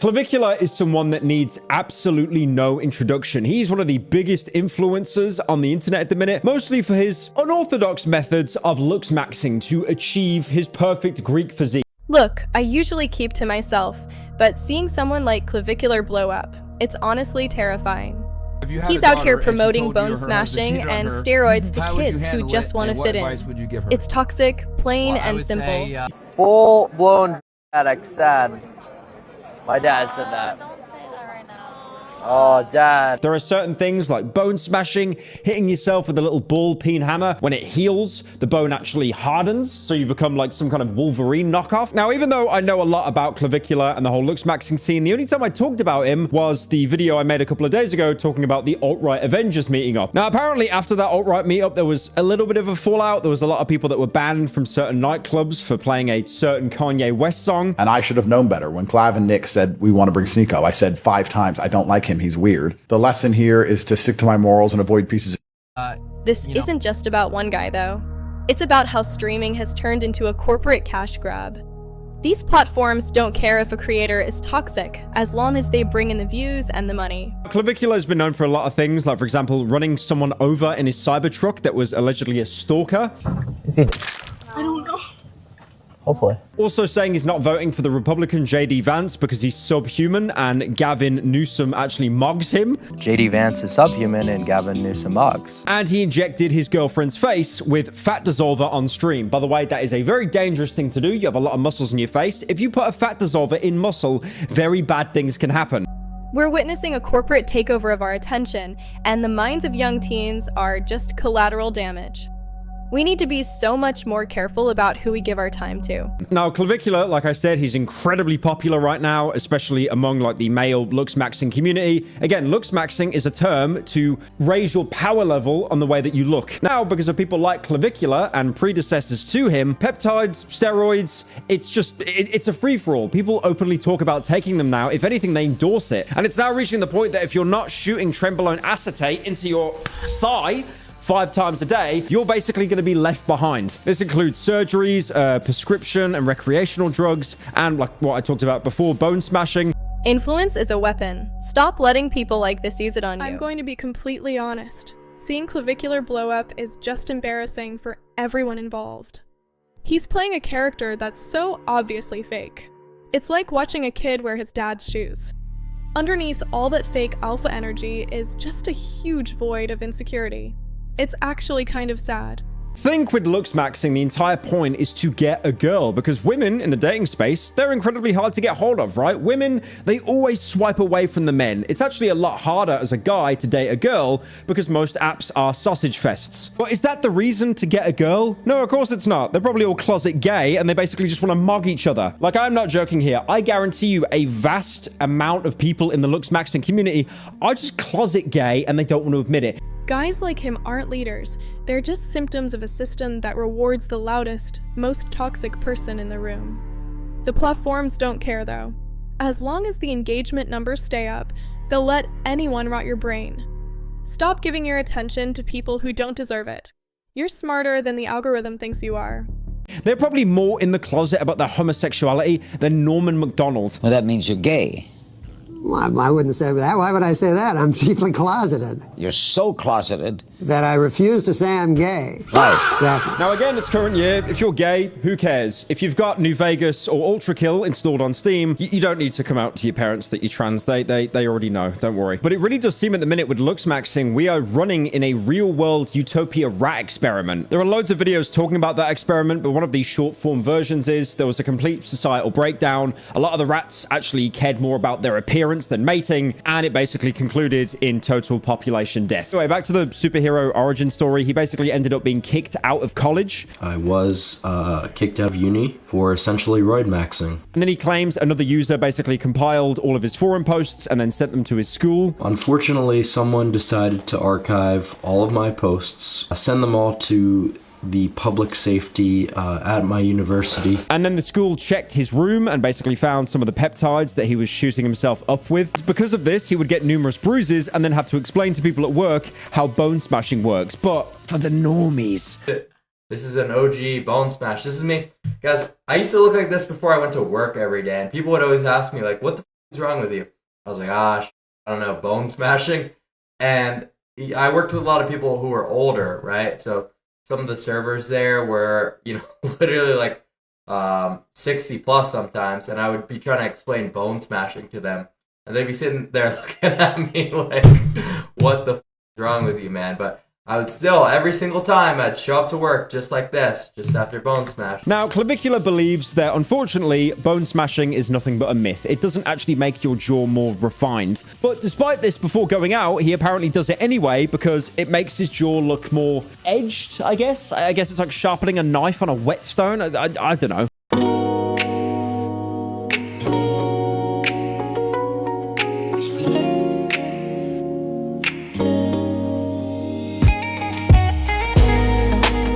Clavicular is someone that needs absolutely no introduction. He's one of the biggest influencers on the internet at the minute, mostly for his unorthodox methods of looks maxing to achieve his perfect Greek physique. Look, I usually keep to myself, but seeing someone like Clavicular blow up, it's honestly terrifying. He's out here promoting bone smashing and steroids to kids who just want to fit in. It's toxic, plain and simple. Full-blown addict, sad. My dad said that. Oh, Dad. There are certain things like bone smashing, hitting yourself with a little ball peen hammer. When it heals, the bone actually hardens, so you become like some kind of Wolverine knockoff. Now, even though I know a lot about Clavicular and the whole looks maxing scene, the only time I talked about him was the video I made a couple of days ago talking about the alt-right Avengers meeting up. Now, apparently after that alt-right meetup, there was a little bit of a fallout. There was a lot of people that were banned from certain nightclubs for playing a certain Kanye West song. And I should have known better. When Clav and Nick said, we want to bring Sneeko, I said 5 times, I don't like him. He's weird. The lesson here is to stick to my morals and avoid pieces of This isn't just about one guy, though. It's about how streaming has turned into a corporate cash grab. These platforms don't care if a creator is toxic, as long as they bring in the views and the money. Clavicular has been known for a lot of things, like, for example, running someone over in his Cybertruck that was allegedly a stalker. Is he? I don't know. Hopefully. Also saying he's not voting for the Republican J.D. Vance because he's subhuman and Gavin Newsom actually mugs him. J.D. Vance is subhuman and Gavin Newsom mugs. And he injected his girlfriend's face with fat dissolver on stream. By the way, that is a very dangerous thing to do. You have a lot of muscles in your face. If you put a fat dissolver in muscle, very bad things can happen. We're witnessing a corporate takeover of our attention, and the minds of young teens are just collateral damage. We need to be so much more careful about who we give our time to. Now, Clavicular, like I said, he's incredibly popular right now, especially among like the male looks maxing community. Again, looks maxing is a term to raise your power level on the way that you look. Now, because of people like Clavicular and predecessors to him, peptides, steroids, it's a free-for-all. People openly talk about taking them now. If anything, they endorse it. And it's now reaching the point that if you're not shooting trenbolone acetate into your thigh 5 times a day, you're basically going to be left behind. This includes surgeries, prescription and recreational drugs, and like what I talked about before, bone smashing. Influence is a weapon. Stop letting people like this use it on you. I'm going to be completely honest. Seeing Clavicular blow up is just embarrassing for everyone involved. He's playing a character that's so obviously fake. It's like watching a kid wear his dad's shoes. Underneath all that fake alpha energy is just a huge void of insecurity. It's actually kind of sad. Think with looks maxing, the entire point is to get a girl, because women in the dating space, they're incredibly hard to get hold of, right? Women, they always swipe away from the men. It's actually a lot harder as a guy to date a girl because most apps are sausage fests. But is that the reason to get a girl? No, of course it's not. They're probably all closet gay and they basically just want to mug each other. Like, I'm not joking here. I guarantee you a vast amount of people in the looks maxing community are just closet gay and they don't want to admit it. Guys like him aren't leaders. They're just symptoms of a system that rewards the loudest, most toxic person in the room. The platforms don't care though. As long as the engagement numbers stay up, they'll let anyone rot your brain. Stop giving your attention to people who don't deserve it. You're smarter than the algorithm thinks you are. They're probably more in the closet about their homosexuality than Norman MacDonald. Well, that means you're gay. Well, I wouldn't say that. Why would I say that? I'm deeply closeted. You're so closeted That I refuse to say I'm gay. Right. Exactly. Now again, it's current year. If you're gay, who cares? If you've got New Vegas or Ultra Kill installed on Steam, you don't need to come out to your parents that you're trans. They already know, don't worry. But it really does seem at the minute with looks maxing, we are running in a real world utopia rat experiment. There are loads of videos talking about that experiment, but one of these short form versions is there was a complete societal breakdown. A lot of the rats actually cared more about their appearance than mating, and it basically concluded in total population death. Anyway, back to the superhero origin story. He basically ended up being kicked out of college. I was kicked out of uni for essentially roid maxing. And then he claims another user basically compiled all of his forum posts and then sent them to his school. Unfortunately, someone decided to archive all of my posts, send them all to the public safety at my university. And then the school checked his room and basically found some of the peptides that he was shooting himself up with. Because of this, he would get numerous bruises and then have to explain to people at work how bone smashing works. But for the normies. This is an OG bone smash. This is me. Guys, I used to look like this before I went to work every day. And people would always ask me, like, what the is wrong with you? I was like, I don't know, bone smashing. And I worked with a lot of people who were older, right? So some of the servers there were, literally like 60 plus sometimes, and I would be trying to explain bone smashing to them, and they'd be sitting there looking at me like, what the f is wrong with you, man? But I would still, every single time, I'd show up to work just like this, just after bone smash. Now, Clavicular believes that, unfortunately, bone smashing is nothing but a myth. It doesn't actually make your jaw more refined. But despite this, before going out, he apparently does it anyway because it makes his jaw look more edged, I guess. I guess it's like sharpening a knife on a whetstone. I don't know.